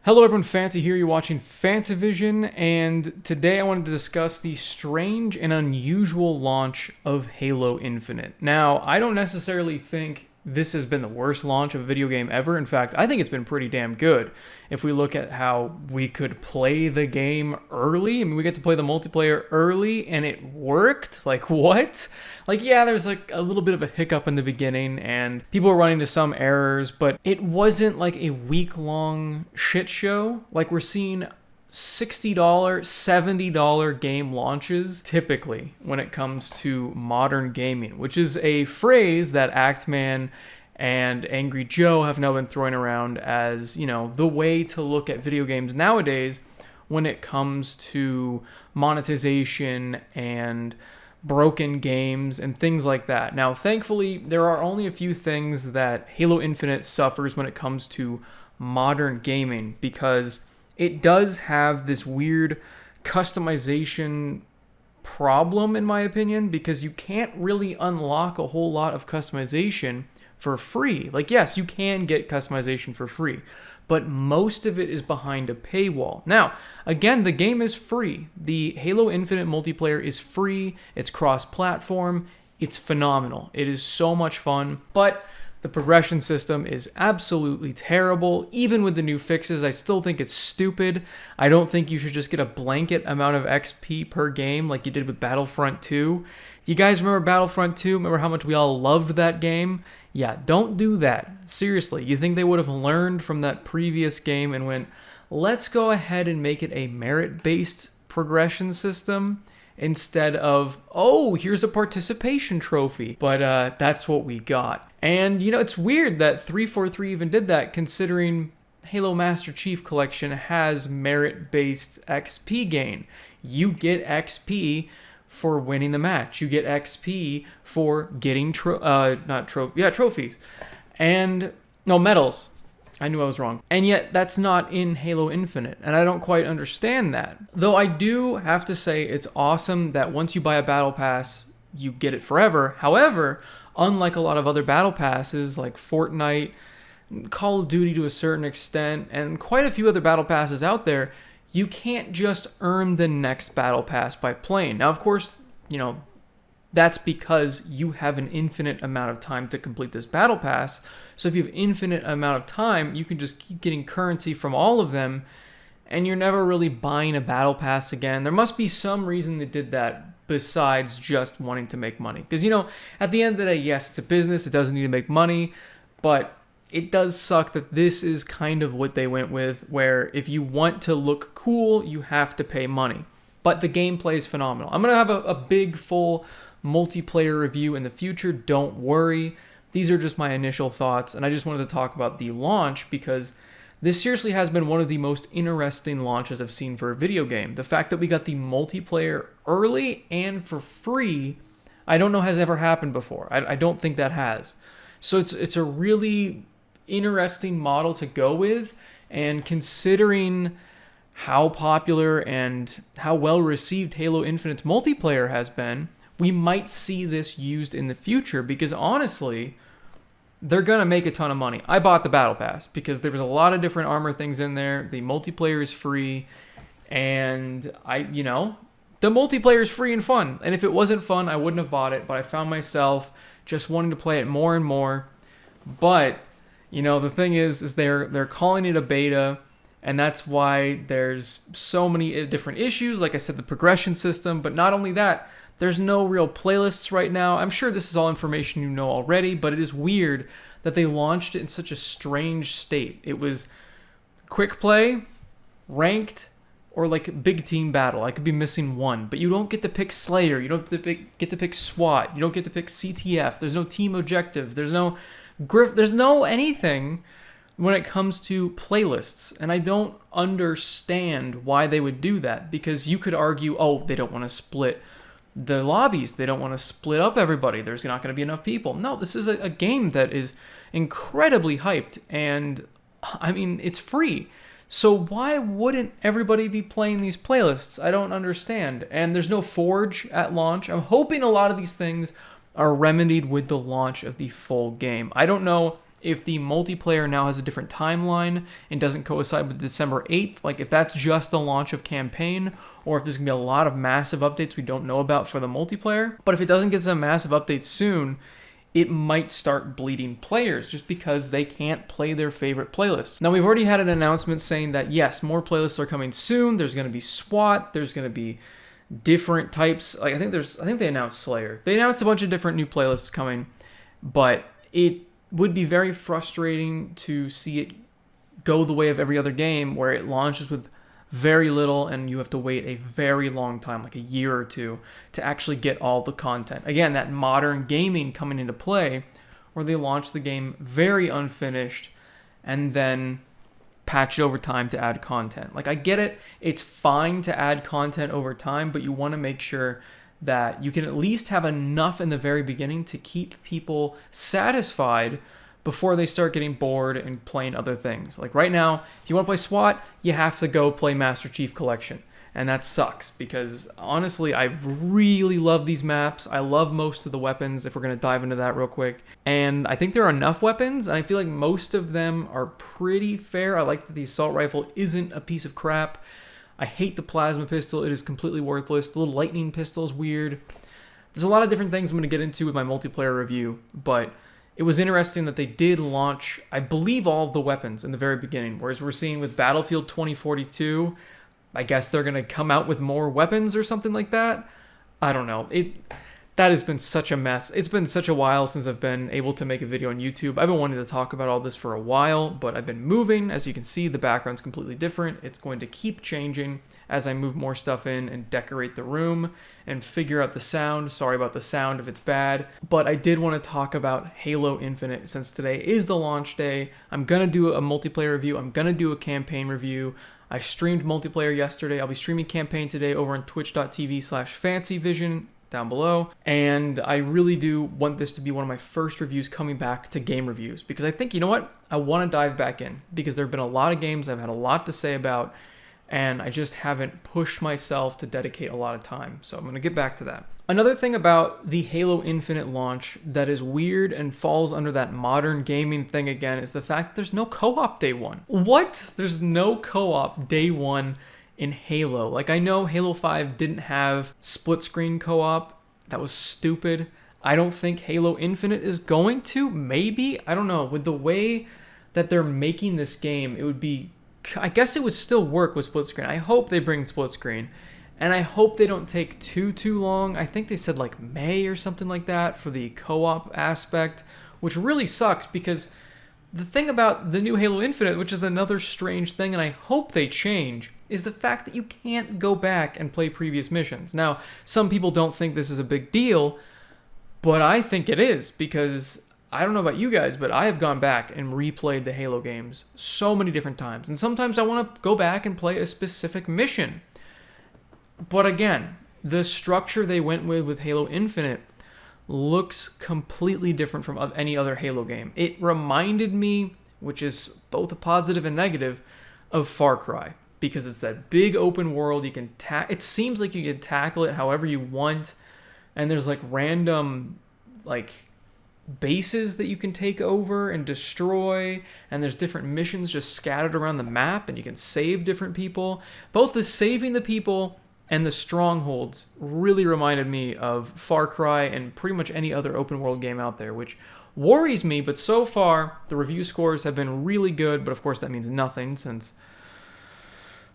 Hello everyone, Fancy here, you're watching FANTAVISION, and today I wanted to discuss the strange and unusual launch of Halo Infinite. Now, I don't necessarily think this has been the worst launch of a video game ever. In fact, I think it's been pretty damn good. If we look at how we could play the game early, we get to play the multiplayer early and it worked. Like, what? Like, yeah, there's like a little bit of a hiccup in the beginning and people were running into some errors, but it wasn't like a week-long shit show. Like, we're seeing $60, $70 game launches typically when it comes to modern gaming, which is a phrase that Actman and Angry Joe have now been throwing around as, the way to look at video games nowadays when it comes to monetization and broken games and things like that. Now, thankfully, there are only a few things that Halo Infinite suffers when it comes to modern gaming, because it does have this weird customization problem, in my opinion, because you can't really unlock a whole lot of customization for free. Like, yes, you can get customization for free, but most of it is behind a paywall. Now, again, the game is free. The Halo Infinite multiplayer is free. It's cross-platform. It's phenomenal. It is so much fun, but the progression system is absolutely terrible. Even with the new fixes, I still think it's stupid. I don't think you should just get a blanket amount of XP per game like you did with Battlefront 2. Do you guys remember Battlefront 2? Remember how much we all loved that game? Yeah, don't do that. Seriously, you think they would have learned from that previous game and went, let's go ahead and make it a merit-based progression system instead of, oh, here's a participation trophy. But that's what we got. And, it's weird that 343 even did that, considering Halo Master Chief Collection has merit-based XP gain. You get XP for winning the match. You get XP for getting trophies. And, no, medals. I knew I was wrong. And yet, that's not in Halo Infinite, and I don't quite understand that. Though I do have to say it's awesome that once you buy a battle pass, you get it forever. However, unlike a lot of other battle passes like Fortnite, Call of Duty to a certain extent, and quite a few other battle passes out there, you can't just earn the next battle pass by playing. Now, of course, that's because you have an infinite amount of time to complete this battle pass. So if you have infinite amount of time, you can just keep getting currency from all of them, and you're never really buying a battle pass again. There must be some reason they did that besides just wanting to make money. Because, at the end of the day, yes, it's a business. It doesn't need to make money, but it does suck that this is kind of what they went with, where if you want to look cool, you have to pay money. But the gameplay is phenomenal. I'm going to have a big, full multiplayer review in the future. Don't worry. These are just my initial thoughts, and I just wanted to talk about the launch because this seriously has been one of the most interesting launches I've seen for a video game. The fact that we got the multiplayer early and for free, I don't know has ever happened before. I don't think that has. So it's a really interesting model to go with, and considering how popular and how well received Halo Infinite's multiplayer has been, we might see this used in the future because honestly, they're going to make a ton of money. I bought the Battle Pass because there was a lot of different armor things in there. The multiplayer is free, and the multiplayer is free and fun. And if it wasn't fun, I wouldn't have bought it, but I found myself just wanting to play it more and more. But, the thing is they're calling it a beta, and that's why there's so many different issues. Like I said, the progression system, but not only that, there's no real playlists right now. I'm sure this is all information you know already, but it is weird that they launched it in such a strange state. It was quick play, ranked, or like big team battle. I could be missing one, but you don't get to pick Slayer. You don't get to pick SWAT. You don't get to pick CTF. There's no team objective. There's no There's no anything when it comes to playlists, and I don't understand why they would do that, because you could argue, oh, they don't want to split the lobbies. They don't want to split up everybody. There's not going to be enough people. No, this is a game that is incredibly hyped, and it's free. So why wouldn't everybody be playing these playlists? I don't understand. And there's no Forge at launch. I'm hoping a lot of these things are remedied with the launch of the full game. I don't know if the multiplayer now has a different timeline and doesn't coincide with December 8th, like if that's just the launch of campaign, or if there's going to be a lot of massive updates we don't know about for the multiplayer. But if it doesn't get some massive updates soon, it might start bleeding players just because they can't play their favorite playlists. Now, we've already had an announcement saying that, yes, more playlists are coming soon. There's going to be SWAT. There's going to be different types. Like I think they announced Slayer. They announced a bunch of different new playlists coming, but it would be very frustrating to see it go the way of every other game where it launches with very little and you have to wait a very long time, like a year or two, to actually get all the content. Again, that modern gaming coming into play where they launch the game very unfinished and then patch it over time to add content. Like I get it, it's fine to add content over time, but you want to make sure that you can at least have enough in the very beginning to keep people satisfied before they start getting bored and playing other things. Like right now, if you want to play SWAT, you have to go play Master Chief Collection. And that sucks because honestly, I really love these maps. I love most of the weapons, if we're going to dive into that real quick. And I think there are enough weapons, and I feel like most of them are pretty fair. I like that the assault rifle isn't a piece of crap. I hate the plasma pistol. It is completely worthless. The little lightning pistol is weird. There's a lot of different things I'm going to get into with my multiplayer review, but it was interesting that they did launch, I believe, all of the weapons in the very beginning, whereas we're seeing with Battlefield 2042, I guess they're going to come out with more weapons or something like that. I don't know. That has been such a mess. It's been such a while since I've been able to make a video on YouTube. I've been wanting to talk about all this for a while, but I've been moving. As you can see, the background's completely different. It's going to keep changing as I move more stuff in and decorate the room and figure out the sound. Sorry about the sound if it's bad, but I did want to talk about Halo Infinite since today is the launch day. I'm going to do a multiplayer review. I'm going to do a campaign review. I streamed multiplayer yesterday. I'll be streaming campaign today over on twitch.tv/FANTAVISION down below. And I really do want this to be one of my first reviews coming back to game reviews because I think, you know what? I want to dive back in because there have been a lot of games I've had a lot to say about and I just haven't pushed myself to dedicate a lot of time. So I'm going to get back to that. Another thing about the Halo Infinite launch that is weird and falls under that modern gaming thing again is the fact that there's no co-op day one. What? There's no co-op day one in Halo. Like I know Halo 5 didn't have split screen co-op. That was stupid. I don't think Halo Infinite is going to. Maybe. I don't know. With the way that they're making this game, it would be... I guess it would still work with split screen. I hope they bring split screen. And I hope they don't take too long. I think they said like May or something like that for the co-op aspect, which really sucks because the thing about the new Halo Infinite, which is another strange thing, and I hope they change, is the fact that you can't go back and play previous missions. Now, some people don't think this is a big deal, but I think it is because I don't know about you guys, but I have gone back and replayed the Halo games so many different times. And sometimes I want to go back and play a specific mission. But again, the structure they went with Halo Infinite looks completely different from any other Halo game. It reminded me, which is both a positive and negative, of Far Cry. Because it's that big open world, you can it seems like you can tackle it however you want. And there's like random like bases that you can take over and destroy, and there's different missions just scattered around the map, and you can save different people. Both the saving the people and the strongholds really reminded me of Far Cry and pretty much any other open world game out there, which worries me, but so far the review scores have been really good, but of course that means nothing since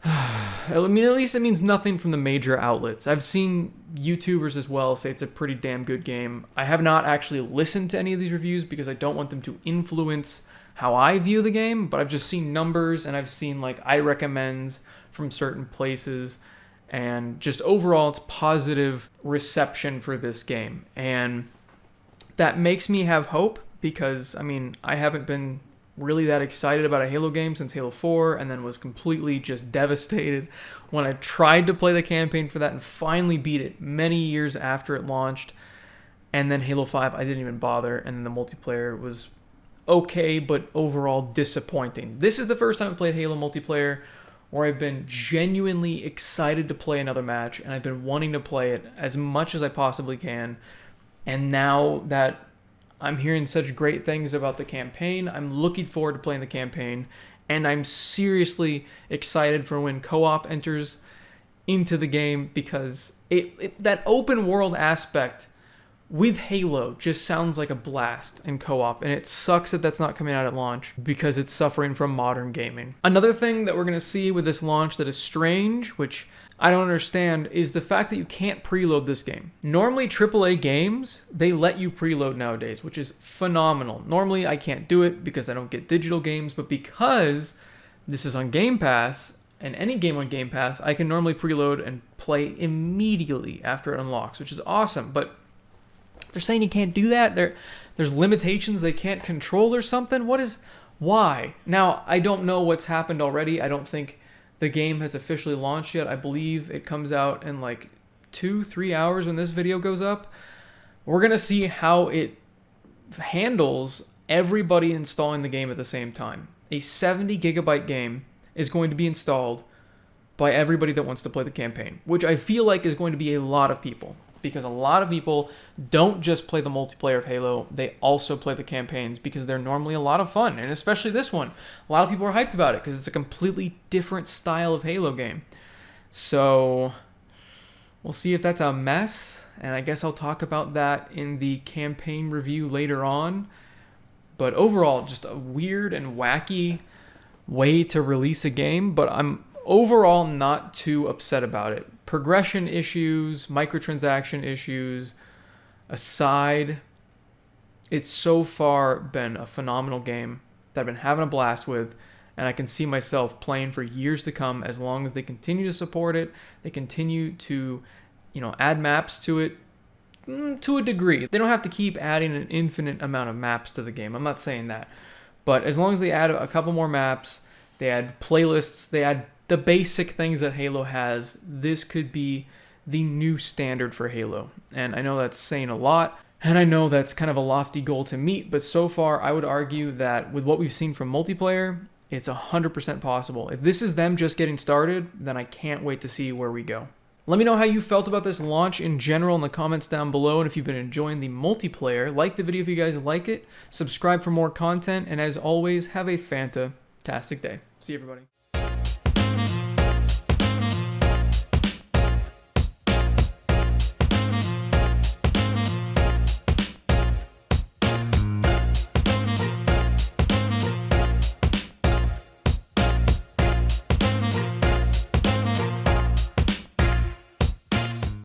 I mean, at least it means nothing from the major outlets. I've seen YouTubers as well say it's a pretty damn good game. I have not actually listened to any of these reviews because I don't want them to influence how I view the game, but I've just seen numbers and I've seen like I recommends from certain places, and just overall it's positive reception for this game. And that makes me have hope because, I mean, I haven't been really that excited about a Halo game since Halo 4, and then was completely just devastated when I tried to play the campaign for that and finally beat it many years after it launched. And then Halo 5, I didn't even bother, and then the multiplayer was okay, but overall disappointing. This is the first time I played Halo multiplayer where I've been genuinely excited to play another match, and I've been wanting to play it as much as I possibly can. And now that I'm hearing such great things about the campaign. I'm looking forward to playing the campaign, and I'm seriously excited for when co-op enters into the game, because that open world aspect with Halo just sounds like a blast in co-op, and it sucks that that's not coming out at launch because it's suffering from modern gaming. Another thing that we're going to see with this launch that is strange, which I don't understand, is the fact that you can't preload this game. Normally AAA games, they let you preload nowadays, which is phenomenal. Normally I can't do it because I don't get digital games, but because this is on Game Pass, and any game on Game Pass, I can normally preload and play immediately after it unlocks, which is awesome. But they're saying you can't do that. There's limitations they can't control or something. Why? Now, I don't know what's happened already. I don't think the game has officially launched yet. I believe it comes out in like 2-3 hours when this video goes up. We're going to see how it handles everybody installing the game at the same time. A 70 gigabyte game is going to be installed by everybody that wants to play the campaign, which I feel like is going to be a lot of people, because a lot of people don't just play the multiplayer of Halo, they also play the campaigns because they're normally a lot of fun, and especially this one. A lot of people are hyped about it because it's a completely different style of Halo game. So we'll see if that's a mess, and I guess I'll talk about that in the campaign review later on. But overall, just a weird and wacky way to release a game, but I'm overall not too upset about it. Progression issues, microtransaction issues aside, it's so far been a phenomenal game that I've been having a blast with, and I can see myself playing for years to come as long as they continue to support it. They continue to, add maps to it to a degree. They don't have to keep adding an infinite amount of maps to the game. I'm not saying that. But as long as they add a couple more maps, they add playlists, they add the basic things that Halo has, this could be the new standard for Halo. And I know that's saying a lot, and I know that's kind of a lofty goal to meet, but so far I would argue that with what we've seen from multiplayer, it's 100% possible. If this is them just getting started, then I can't wait to see where we go. Let me know how you felt about this launch in general in the comments down below, and if you've been enjoying the multiplayer, like the video if you guys like it, subscribe for more content, and as always, have a fantastic day. See you, everybody.